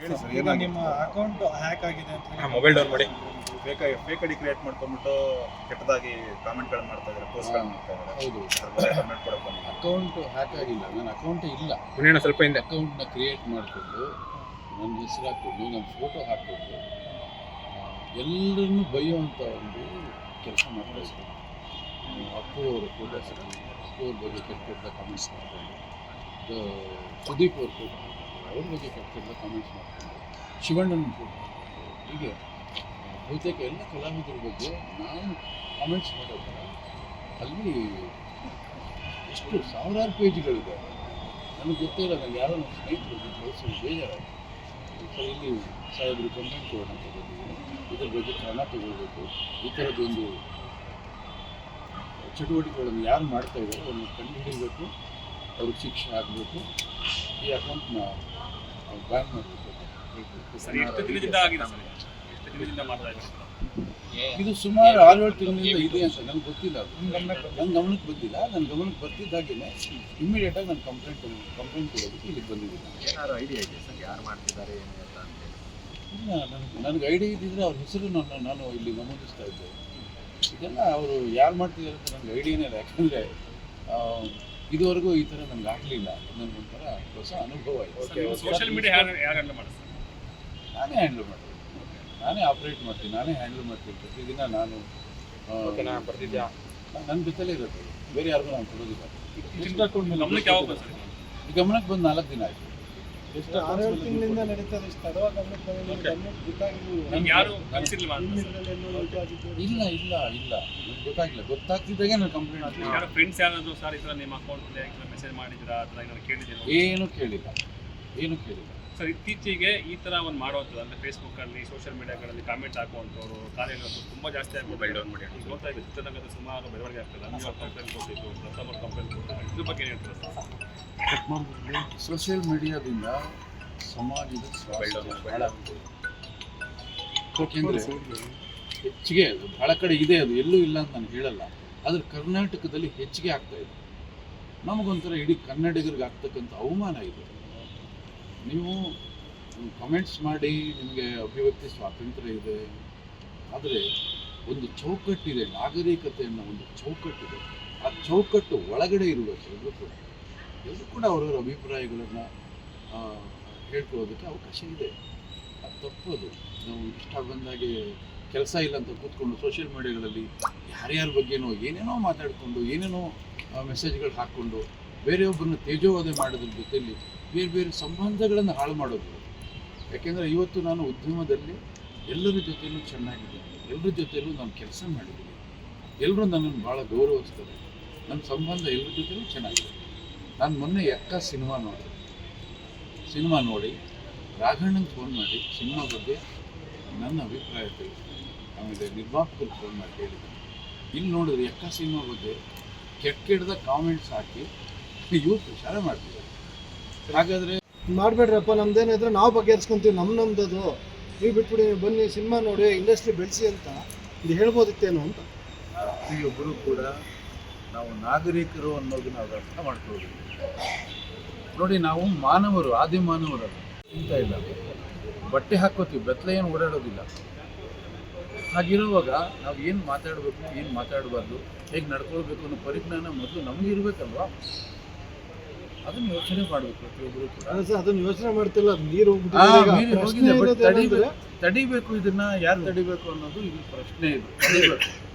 ಹೇಳಿ ಸರ್, ಈಗ ಏನಾಗಿದೆ? ನಿಮ್ಮ ಅಕೌಂಟ್ ಹ್ಯಾಕ್ ಆಗಿದೆ ಅಂತ ಹೇಳಿ ಮೊಬೈಲ್ ಡೌನ್ ಮಾಡಿ ಫೇಕ್ ಐಡಿ ಕ್ರಿಯೇಟ್ ಮಾಡ್ಕೊಂಡ್ಬಿಟ್ಟು ಕೆಟ್ಟದಾಗಿ ಕಾಮೆಂಟ್ಗಳು ಮಾಡ್ತಾ ಇದ್ದಾರೆ, ಪೋಸ್ಟ್ಗಳು ಮಾಡ್ತಾ ಇದ್ದಾರೆ. ಹೌದು, ಕಮೆಂಟ್ ಕೊಡಕ್ಕೆ ಬಂದಿದ್ದಾರೆ. ಅಕೌಂಟ್ ಹ್ಯಾಕ್ ಆಗಿಲ್ಲ, ನನ್ನ ಅಕೌಂಟೇ ಇಲ್ಲ. ಇನ್ನೇನು ಸ್ವಲ್ಪ ಹಿಂದೆ ಅಕೌಂಟ್ನ ಕ್ರಿಯೇಟ್ ಮಾಡಿಕೊಂಡು ನನ್ನ ಹೆಸರು ಹಾಕ್ಕೊಂಡು ನನ್ನ ಫೋಟೋ ಹಾಕ್ಕೊಂಡು ಎಲ್ಲರನ್ನು ಬೈಯುವಂಥ ಒಂದು ಕೆಲಸ ಮಾಡ್ತಾ ಇದ್ದಾರೆ. ಅಪ್ಪು ಅವರ ಫೋಟೋ ಹಾಕಿ ಅಪ್ಪು ಅವ್ರ ಬಗ್ಗೆ ಕೆಟ್ಟ ಕಾಮೆಂಟ್ಸ್ ಮಾಡ್ಕೊಂಡು, ಸುದೀಪ್ ಅವ್ರ ಫೋಟೋ ಅವ್ರ ಬಗ್ಗೆ ಕೆಟ್ಟ ಕಾಮೆಂಟ್ಸ್ ಮಾಡ್ಕೊಂಡು, ಶಿವಣ್ಣನ ಫೋಟೋ ಹೀಗೆ ಬಹುತೇಕ ಎಲ್ಲ ಕಲಾವಿದರ ಬಗ್ಗೆ ನಾನು ಕಾಮೆಂಟ್ಸ್ ಮಾಡೋದ್ರ ಅಲ್ಲಿ ಎಷ್ಟು ಸಾವಿರಾರು ಪೇಜ್ಗಳಿದೆ. ನನಗೆ ಗೊತ್ತೇ ಇಲ್ಲ. ನನಗೆ ಯಾರೋ ನನ್ನ ಸ್ನೇಹಿತರು ಕಳಿಸೋದು ಬೇಜಾರಾಯಿತು. ಸರ್, ಇಲ್ಲಿ ಸಾಹೇಬರು ಕಂಪ್ಲೇಂಟ್ ಕೊಡೋಣ ಅಂತ ಬಂದಿದ್ದೀನಿ, ಇದ್ರ ಬಗ್ಗೆ ಕ್ರಮ ತಗೊಳ್ಬೇಕು, ಈ ಥರದ್ದೊಂದು ಚಟುವಟಿಕೆಗಳನ್ನು ಯಾರು ಮಾಡ್ತಾ ಇದ್ದಾರೆ ಅವ್ರನ್ನ ಕಂಡುಹಿಡಿಯಬೇಕು, ಅವ್ರಿಗೆ ಶಿಕ್ಷೆ ಆಗಬೇಕು, ಈ ಅಕೌಂಟ್ನ ಬ್ಯಾನ್ ಮಾಡಬೇಕು. ಇದು ಸುಮಾರು 6-7 ತಿಂಗಳಿಂದ ಇದೆ ಅಂತ ನನಗೆ ಗೊತ್ತಿಲ್ಲ. ಅದು ನನ್ನ ಗಮನಕ್ಕೆ ಬಂದಿಲ್ಲ. ನನ್ನ ಗಮನಕ್ಕೆ ಬರ್ತಿದ್ದಾಗೇನೆ ಇಮಿಡಿಯೇಟಾಗಿ ನಾನು ಕಂಪ್ಲೇಂಟ್ ಕೊಡೋದಕ್ಕೆ ಇಲ್ಲಿಗೆ ಬಂದಿದ್ದೀನಿ. ಏನಾದ್ರು ಐಡಿಯಾ ಇದೆಯಾ ಸರ್, ಯಾರು ಮಾಡ್ತಿದ್ದಾರೆ ಏನು ಅಂತ ಅಂತೇಳಿ? ಇಲ್ಲ, ನನಗೆ ಐಡಿಯಾ ಇದ್ದಿದ್ರೆ ಅವ್ರ ಹೆಸರು ನಾನು ಇಲ್ಲಿ ನಮೂದಿಸ್ತಾ ಇದ್ದೆ. ಇದೆಲ್ಲ ಅವರು ಯಾರು ಮಾಡ್ತಿದ್ದಾರೆ ಅಂತ ನನಗೆ ಐಡಿಯಾನೇ ಇಲ್ಲ. ಯಾಕಂದರೆ ಇದುವರೆಗೂ ಈ ಥರ ನನಗೆ ಆಗಲಿಲ್ಲ. ನನಗೊಂಥರ ಹೊಸ ಅನುಭವ ಇದೆ. ಸೋಷಿಯಲ್ ಮೀಡಿಯಾ ಯಾರು ಹ್ಯಾಂಡಲ್ ಮಾಡ್ತಾರೆ? ನಾನೇ ಹ್ಯಾಂಡಲ್ ಮಾಡ್ತೀನಿ, ನಾನೇ ಆಪ್ರೇಟ್ ಮಾಡ್ತೀನಿ, ನಾನೇ ಹ್ಯಾಂಡಲ್ ಮಾಡ್ತೀನಿ. ಪ್ರತಿದಿನ ನಾನು ಬರ್ತಿದ್ಯಾ ನನ್ನ ಜೊತೆಲೇ ಇರುತ್ತೆ, ಬೇರೆ ಯಾರಿಗೂ ನಾನು ಕೊಡೋದಿಲ್ಲ. ಗಮನಕ್ಕೆ ಯಾವಾಗ ಸರ್? ಈ ಗಮನಕ್ಕೆ ಬಂದು 4 ದಿನ ಆಯಿತು. ಎಷ್ಟು 6-7 ತಿಂಗಳಿಂದ ನಡೀತದೆ. ಇಷ್ಟು ತಡವಾಗಿ ಗಮನಕ್ಕೆ ಬಂದಿದೆ, ಗಮನಕ್ಕೆ ಗೊತ್ತಾಗಿಲ್ಲ. ಯಾರು ಕಳಿಸಿರ್ಲಿಲ್ವಾ? ಇಲ್ಲ ಇಲ್ಲ ಇಲ್ಲ ನನಗೆ ಗೊತ್ತಾಗಿಲ್ಲ. ಗೊತ್ತಾಗ್ತಿದ್ದಾಗೆ ನಾನು ಕಂಪ್ಲೇಂಟ್ ಯಾರು ಫ್ರೆಂಡ್ಸ್ ಯಾರಾದ್ರು ಸರ್ ಈ ಥರ ನಿಮ್ಮ ಅಕೌಂಟ್ ಮೆಸೇಜ್ ಮಾಡಿದ್ರಾ ಅಥವಾ ಏನಾದ್ರು ಕೇಳಿದ್ದೀರಾ? ಏನೂ ಕೇಳಿಲ್ಲ. ಸರ್, ಇತ್ತೀಚೆಗೆ ಈ ಥರ ಒಂದು ಮಾಡೋದು ಅಂದರೆ ಫೇಸ್ಬುಕ್ಕಲ್ಲಿ ಸೋಷಿಯಲ್ ಮೀಡಿಯಾಗಳಲ್ಲಿ ಕಾಮೆಂಟ್ ಹಾಕುವಂಥವ್ರು ಕಾರ್ಯಗಳು ತುಂಬ ಜಾಸ್ತಿ ಆಗಿ ಮೊಬೈಲ್ ಡೌನ್ ಮಾಡಿ ಈಗ ನೋಡ್ತಾ ಇದ್ದೀವಿ. ಚಿತ್ರರಂಗದ ಸುಮಾರು ಬೆಳವಣಿಗೆ ಆಗ್ತದೆ. ನೀವು ಕಂಪ್ಲೇಂಟ್ ಕೊಟ್ಟಿದ್ದು, ಪ್ರಥಮ ಕಂಪ್ಲೇಂಟ್ ಕೊಟ್ಟಿದ್ದು, ಇದ್ರ ಬಗ್ಗೆ ಏನು ಹೇಳ್ತಾರೆ ಸರ್? ಸೋಷಿಯಲ್ ಮೀಡಿಯಾದಿಂದ ಸಮಾಜದ ಸ್ವಾಸ್ಥ್ಯ ಭಾಳ ಆಗ್ತದೆ. ಯಾಕೆಂದರೆ ಹೆಚ್ಚಿಗೆ ಅದು ಭಾಳ ಕಡೆ ಇದೆ, ಅದು ಎಲ್ಲೂ ಇಲ್ಲ ಅಂತ ನಾನು ಹೇಳಲ್ಲ. ಆದರೆ ಕರ್ನಾಟಕದಲ್ಲಿ ಹೆಚ್ಚಿಗೆ ಆಗ್ತಾಯಿದೆ. ನಮಗೊಂಥರ ಇಡೀ ಕನ್ನಡಿಗರಿಗೆ ಆಗ್ತಕ್ಕಂಥ ಅವಮಾನ ಇದೆ. ನೀವು ಕಮೆಂಟ್ಸ್ ಮಾಡಿ, ನಿಮಗೆ ಅಭಿವ್ಯಕ್ತಿ ಸ್ವಾತಂತ್ರ್ಯ ಇದೆ, ಆದರೆ ಒಂದು ಚೌಕಟ್ಟಿದೆ, ನಾಗರಿಕತೆ ಅನ್ನೋ ಒಂದು ಚೌಕಟ್ಟಿದೆ. ಆ ಚೌಕಟ್ಟು ಒಳಗಡೆ ಇರಬೇಕು. ಎಲ್ಲರೂ ಕೂಡ ಅವರವರ ಅಭಿಪ್ರಾಯಗಳನ್ನು ಹೇಳ್ಕೊಳ್ಳೋದಕ್ಕೆ ಅವಕಾಶ ಇದೆ. ಅದು ತಪ್ಪೋದು. ನಾವು ಇಷ್ಟ ಬಂದಾಗೆ ಕೆಲಸ ಇಲ್ಲ ಅಂತ ಕೂತ್ಕೊಂಡು ಸೋಷಿಯಲ್ ಮೀಡಿಯಾಗಳಲ್ಲಿ ಯಾರ್ಯಾರ ಬಗ್ಗೆನೋ ಏನೇನೋ ಮಾತಾಡಿಕೊಂಡು, ಏನೇನೋ ಮೆಸೇಜ್ಗಳು ಹಾಕ್ಕೊಂಡು ಬೇರೆಯೊಬ್ಬರನ್ನ ತೇಜೋವಧೆ ಮಾಡೋದ್ರ ಜೊತೆಯಲ್ಲಿ ಬೇರೆ ಬೇರೆ ಸಂಬಂಧಗಳನ್ನು ಹಾಳು ಮಾಡೋದು. ಯಾಕೆಂದರೆ ಇವತ್ತು ನಾನು ಉದ್ಯಮದಲ್ಲಿ ಎಲ್ಲರ ಜೊತೆಯಲ್ಲೂ ಚೆನ್ನಾಗಿದ್ದೀನಿ, ಎಲ್ಲರ ಜೊತೆಯಲ್ಲೂ ನಾನು ಕೆಲಸ ಮಾಡಿದ್ದೀನಿ, ಎಲ್ಲರೂ ನನ್ನನ್ನು ಭಾಳ ಗೌರವಿಸ್ತಾರೆ, ನನ್ನ ಸಂಬಂಧ ಎಲ್ಲರ ಜೊತೆಲೂ ಚೆನ್ನಾಗಿದೆ. ನಾನು ಮೊನ್ನೆ ಎಕ್ಕ ಸಿನಿಮಾ ನೋಡಿ ರಾಘಣ್ಣಂಗೆ ಫೋನ್ ಮಾಡಿ ಸಿನಿಮಾ ಬಗ್ಗೆ ನನ್ನ ಅಭಿಪ್ರಾಯ ತಿಳಿಸಿ, ಆಮೇಲೆ ನಿರ್ಮಾಪಕರಿಗೆ ಫೋನ್ ಮಾಡಿ ಹೇಳಿದ್ದೀನಿ. ಇಲ್ಲಿ ನೋಡಿದ್ರೆ ಎಕ್ಕ ಸಿನಿಮಾ ಬಗ್ಗೆ ಕೆಟ್ಟದ ಕಾಮೆಂಟ್ಸ್ ಹಾಕಿ ಯೂತ್ ಶಾಲೆ ಮಾಡ್ತಿದ್ದಾರೆ. ಹಾಗಾದರೆ ಮಾಡಬೇಡ್ರಪ್ಪ, ನಮ್ದೇನಿದ್ರೆ ನಾವು ಬಗೆಹರಿಸ್ಕೊಂತೀವಿ, ನಮ್ಮದು ನೀವು ಬಿಟ್ಬಿಡಿ, ಬನ್ನಿ ಸಿನಿಮಾ ನೋಡಿ ಇಂಡಸ್ಟ್ರಿ ಬೆಳೆಸಿ ಅಂತ ಇದು ಹೇಳ್ಬೋದಿತ್ತೇನು ಅಂತ. ಪ್ರತಿಯೊಬ್ಬರೂ ಕೂಡ ನಾವು ನಾಗರಿಕರು ಅನ್ನೋದು ನಾವು ಅರ್ಥ ಮಾಡ್ಕೊಳ್ಳೋದು. ನೋಡಿ, ನಾವು ಮಾನವರು, ಆದಿ ಮಾನವರಲ್ಲ ಅಂತ ಇಲ್ಲ. ಬಟ್ಟೆ ಹಾಕ್ಕೋತೀವಿ, ಬೆತ್ತಲೆ ಏನು ಓಡಾಡೋದಿಲ್ಲ. ಹಾಗಿರುವಾಗ ನಾವು ಏನು ಮಾತಾಡಬೇಕು, ಏನು ಮಾತಾಡಬಾರ್ದು, ಹೇಗೆ ನಡ್ಕೊಳ್ಬೇಕು ಅನ್ನೋ ಪರಿಜ್ಞಾನ ಮೊದಲು ನಮಗೆ ಇರಬೇಕಲ್ವಾ? ಅದನ್ನು ಯೋಚನೆ ಮಾಡಬೇಕು ಪ್ರತಿಯೊಬ್ಬರು ಕೂಡ. ಅದನ್ನು ಯೋಚನೆ ಮಾಡ್ತಿಲ್ಲ, ಅದು ನೀರು ತಡಿಬೇಕು. ಇದನ್ನ ಯಾರು ತಡಿಬೇಕು ಅನ್ನೋದು ಇದು ಪ್ರಶ್ನೆ. ಇದು ತಡಿಬೇಕು.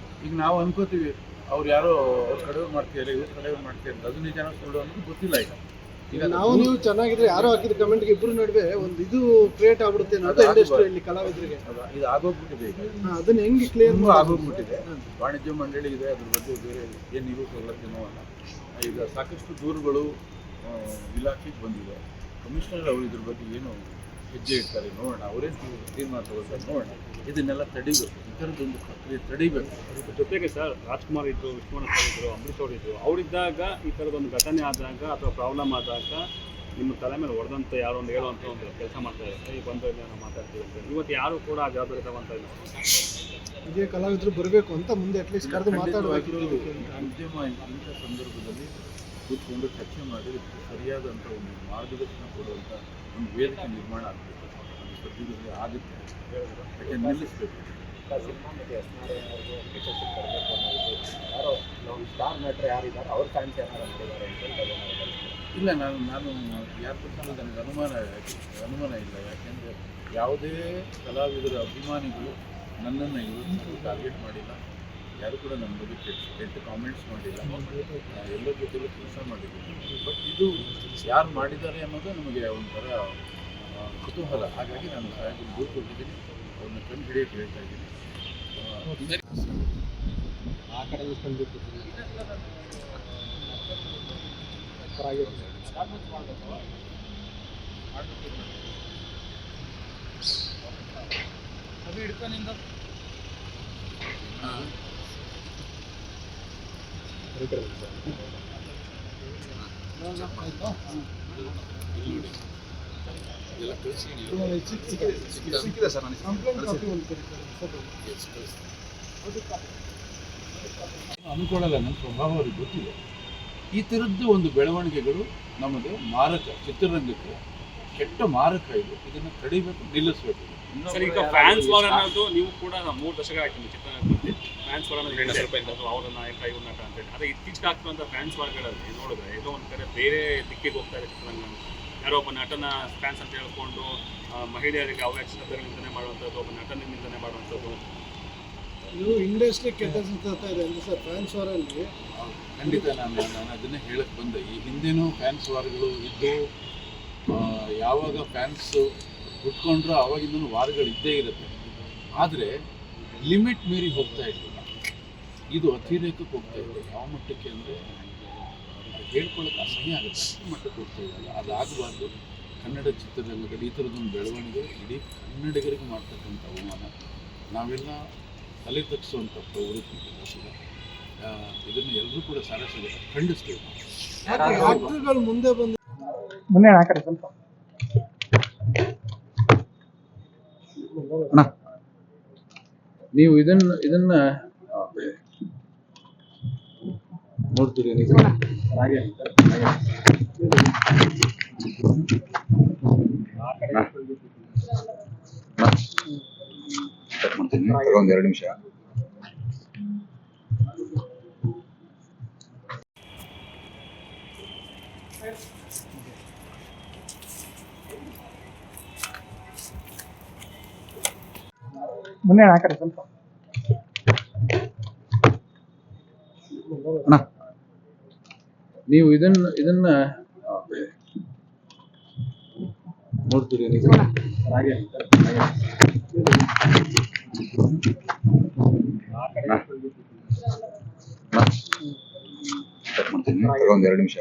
ಈಗ ನಾವು ಅನ್ಕೋತೀವಿ ಅವ್ರು ಯಾರೋ ಅವ್ರ ಕಡೆಯವ್ರು ಮಾಡ್ತಿದ್ದಾರೆ, ಇವ್ರ ಕಡೆಯವ್ರು ಮಾಡ್ತಿದ್ದಾರೆ, ಅದು ನಿಜಾನ ಸುಳ್ಳು ಅನ್ನೋದು ಗೊತ್ತಿಲ್ಲ. ಈಗ ನಾವು ನೀವು ಚೆನ್ನಾಗಿದ್ರೆ ಯಾರೋ ಹಾಕಿದ ಕಮೆಂಟ್ಗೆ ಇಬ್ಬರು ನಡುವೆ ಒಂದು ಇದು ಕ್ರಿಯೇಟ್ ಆಗ್ಬಿಡುತ್ತೆ ಇಂಡಸ್ಟ್ರಿಯಲ್ಲಿ ಕಲಾವಿದರಿಗೆ. ಇದು ಆಗೋಗ್ಬಿಟ್ಟಿದೆ. ಈಗ ಅದನ್ನ ಹೆಂಗೆ ಕ್ಲಿಯರ್ ಆಗೋಗ್ಬಿಟ್ಟಿದೆ. ವಾಣಿಜ್ಯ ಮಂಡಳಿ ಇದೆ, ಅದ್ರ ಬಗ್ಗೆ ಬೇರೆ ಏನು ಇರೋ ಸವಲತ್ತೇನೋ ಅಲ್ಲ. ಈಗ ಸಾಕಷ್ಟು ದೂರುಗಳು ಇಲಾಖೆಗೆ ಬಂದಿದೆ. ಕಮಿಷನರ್ ಅವರು ಇದ್ರ ಬಗ್ಗೆ ಏನು ಹೆಜ್ಜೆ ಇಡ್ತಾರೆ ನೋಡೋಣ, ಅವರೇನು ತೀರ್ಮಾನ ತಗೊಳ್ತಾರೆ ನೋಡೋಣ. ಇದನ್ನೆಲ್ಲ ತಡಿಬೇಕು, ಈ ಥರದ್ದೊಂದು ಪ್ರಕ್ರಿಯೆ ತಡಿಬೇಕು. ಜೊತೆಗೆ ಸರ್, ರಾಜ್ಕುಮಾರ್ ಇದ್ದರು, ವಿಶ್ವನಾಥ್ ಸರ್ ಇದ್ದರು, ಅಂಬರೀಷ್ ಅವರು ಇದ್ದರು. ಅವರಿದ್ದಾಗ ಈ ಥರದೊಂದು ಘಟನೆ ಆದಾಗ ಅಥವಾ ಪ್ರಾಬ್ಲಮ್ ಆದಾಗ ನಿಮ್ಮ ತಲೆ ಮೇಲೆ ಹೊಡೆದಂತ ಯಾರೋ ಒಂದು ಹೇಳುವಂಥ ಒಂದು ಕೆಲಸ ಮಾಡ್ತಾ ಇದ್ದಾರೆ. ಈ ಬಂದು ನಾವು ಮಾತಾಡ್ತೀವಿ ಅಂತ ಇವತ್ತು ಯಾರು ಕೂಡ ಜವಾಬ್ದಾರಿ ತಗೊಂತ ಇಲ್ಲ. ಇದೇ ಕಲಾವಿದರು ಬರಬೇಕು ಅಂತ ಮುಂದೆ ಅಟ್ಲೀಸ್ಟ್ ಕರೆದು ಮಾತಾಡಬೇಕು. ಉದ್ಯಮ ಇಂಥ ಸಂದರ್ಭದಲ್ಲಿ ಕೂತ್ಕೊಂಡು ಚರ್ಚೆ ಮಾಡಿ ಸರಿಯಾದಂಥ ಒಂದು ಮಾರ್ಗದರ್ಶನ ಕೊಡುವಂಥ ಒಂದು ವೇದಿಕೆ ನಿರ್ಮಾಣ ಆಗಬೇಕು. ಬರ್ದಿದ್ರೆ ಆಗುತ್ತೆ, ಯಾಕೆ ನಿಲ್ಲಿಸ್ಬೇಕು. ಸಿನಿಮಾ ಮತ್ತು ಅವ್ರಿಗೆ ರಿಲೇಶನ್ಶಿಪ್ ಬರಬೇಕು ಅನ್ನೋದು ಯಾರೋ ನಾವು ಸ್ಟಾರ್ ನಟರು ಯಾರಿದ್ದಾರೆ ಅವ್ರ ಫ್ಯಾನ್ಸ್ ಏನಾರು ಮಾಡಿದ್ದಾರೆ ಅಂತ ಇಲ್ಲ, ನಾನು ಯಾರ ಬಗ್ಗೆ ನನಗೆ ಅನುಮಾನ ಇಲ್ಲ. ಯಾಕೆಂದರೆ ಯಾವುದೇ ಕಲಾವಿದರ ಅಭಿಮಾನಿಗಳು ನನ್ನನ್ನು ಇವತ್ತು ಟಾರ್ಗೆಟ್ ಮಾಡಿಲ್ಲ, ಯಾರು ಕೂಡ ನನ್ನ ಬಗ್ಗೆ ಕೆಟ್ಟ ಕಾಮೆಂಟ್ಸ್ ಮಾಡಿಲ್ಲ. ಎಲ್ಲರ ಜೊತೆಲೂ ಕೆಲಸ ಮಾಡಿದ್ದೀನಿ. ಬಟ್ ಇದು ಯಾರು ಮಾಡಿದ್ದಾರೆ ಅನ್ನೋದು ನಮಗೆ ಒಂಥರ ಕುತೂಹಲ. ಹಾಗಾಗಿ ನಾನು ಸಾಹೇಬರು ದೂರು ಕೊಟ್ಟಿದ್ದೀನಿ, ಅವ್ರನ್ನ ಕಂಡು ಹಿಡಿಯೋಕ್ಕೆ ಹೇಳ್ತಾ ಇದ್ದೀನಿ. ಆ ಕಡೆ ಕಂಡಿತ್ತು ಎಲ್ಲ ಕಳಿಸಿ ಸಿಕ್ಕಿದೆ ಸರ್ ನನಗೆ. ಅನ್ಕೊಳ್ಳಲ್ಲ, ನನ್ನ ಸ್ವಭಾವ ಅವ್ರಿಗೆ ಗೊತ್ತಿದೆ. ಈ ಥರದ್ದು ಒಂದು ಬೆಳವಣಿಗೆಗಳು ನಮಗೆ ಮಾರಕ, ಚಿತ್ರರಂಗಕ್ಕೆ ಕೆಟ್ಟ ಮಾರಕ ಇದು. ಇದನ್ನು ತಡಿಬೇಕು, ನಿಲ್ಲಿಸಬೇಕು. ಸರ್, ಈಗ ಫ್ಯಾನ್ಸ್ ವಾರ್ ಅನ್ನೋದು ನೀವು ಕೂಡ 3 ದಶಕ ಆಯ್ತು ನಿಮ್ಮ ಚಿತ್ರರಂಗದಲ್ಲಿ ಫ್ಯಾನ್ಸ್ ವಾರ್ ಅನ್ನೋದು ಅವರ ನಾಯಕ ಇವ್ರ ನಟ ಅಂತೇಳಿ. ಅದೇ ಇತ್ತೀಚೆಗೆ ಆಗ್ತಿರುವಂಥ ಫ್ಯಾನ್ಸ್ ವಾರ್ಗಳಲ್ಲಿ ನೋಡಿದ್ರೆ ಏನೋ ಒಂದು ಕಡೆ ಬೇರೆ ದಿಕ್ಕಿಗೆ ಹೋಗ್ತಾ ಇದೆ ಚಿತ್ರರಂಗ. ಯಾರೋ ಒಬ್ಬ ನಟನ ಫ್ಯಾನ್ಸ್ ಅಂತ ಹೇಳ್ಕೊಂಡು ಮಹಿಳೆಯರಿಗೆ ಅವಕಾಶಗಳು ನಿಂದನೆ ಮಾಡುವಂಥದ್ದು, ಒಬ್ಬ ನಟನ ನಿಂದನೆ ಮಾಡುವಂಥದ್ದು. ಇದು ಇಂಡಸ್ಟ್ರಿ ಕೆಟ್ಟ ಸುತ್ತಾ ಇದೆ ಅಂದರೆ ಸರ್ ಫ್ಯಾನ್ಸ್ ವಾರಲ್ಲಿ. ಖಂಡಿತ ನಾನು ಅದನ್ನೇ ಹೇಳಕ್ಕೆ ಬಂದೆ. ಈ ಹಿಂದೆನೂ ಫ್ಯಾನ್ಸ್ ವಾರ್ಗಳು ಇದ್ದು, ಯಾವಾಗ ಫ್ಯಾನ್ಸ್ ಹುಟ್ಕೊಂಡ್ರೂ ಆವಾಗಿಂದನೂ ವಾರ್ಗಳು ಇದ್ದೇ ಇರುತ್ತೆ. ಆದರೆ ಲಿಮಿಟ್ ಮೀರಿ ಹೋಗ್ತಾ ಇರಲಿಲ್ಲ, ಇದು ಅತಿರೇಕಕ್ಕೆ ಹೋಗ್ತಾ ಇದೆ. ಯಾವ ಮಟ್ಟಕ್ಕೆ ಅಂದರೆ ಹೇಳ್ಕೊಳ್ಳೋಕೆ ಅಸಹ್ಯ ಆಗುತ್ತೆ, ಅಷ್ಟು ಮಟ್ಟಕ್ಕೆ ಹೋಗ್ತಾ ಇದ್ದಲ್ಲ. ಅದಾಗಬಾರ್ದು. ಕನ್ನಡ ಚಿತ್ರರಂಗದಲ್ಲಿ ಈ ಥರದೊಂದು ಬೆಳವಣಿಗೆ ಇಡೀ ಕನ್ನಡಿಗರಿಗೆ ಮಾಡ್ತಕ್ಕಂಥ ಅವಮಾನ. ನಾವೆಲ್ಲ ತಲೆ ತಗ್ಸುವಂಥ ಪ್ರವೃತ್ತಿ ಕೂಡ ಇದನ್ನು ಎಲ್ಲರೂ ಕೂಡ ಸಾರಸಗೆ ಖಂಡಿಸ್ತೇವೆ. ಆಕ್ಟರ್ಗಳು ಮುಂದೆ ಬಂದು ಹಾಕಿ ಸ್ವಲ್ಪ ನೀವು ಇದನ್ನ ನೋಡ್ತೀರಿ ನೀವು. ಹಾಗೆ ಒಂದೆರಡು ನಿಮಿಷ. ಮುಂದೆ ಹಾಕಿ ಸ್ವಲ್ಪ ನೀವು ಇದನ್ನ ನೋಡ್ತೀರಿ ನೀವು. ಹಾಗೆ ಒಂದೆರಡು ನಿಮಿಷ.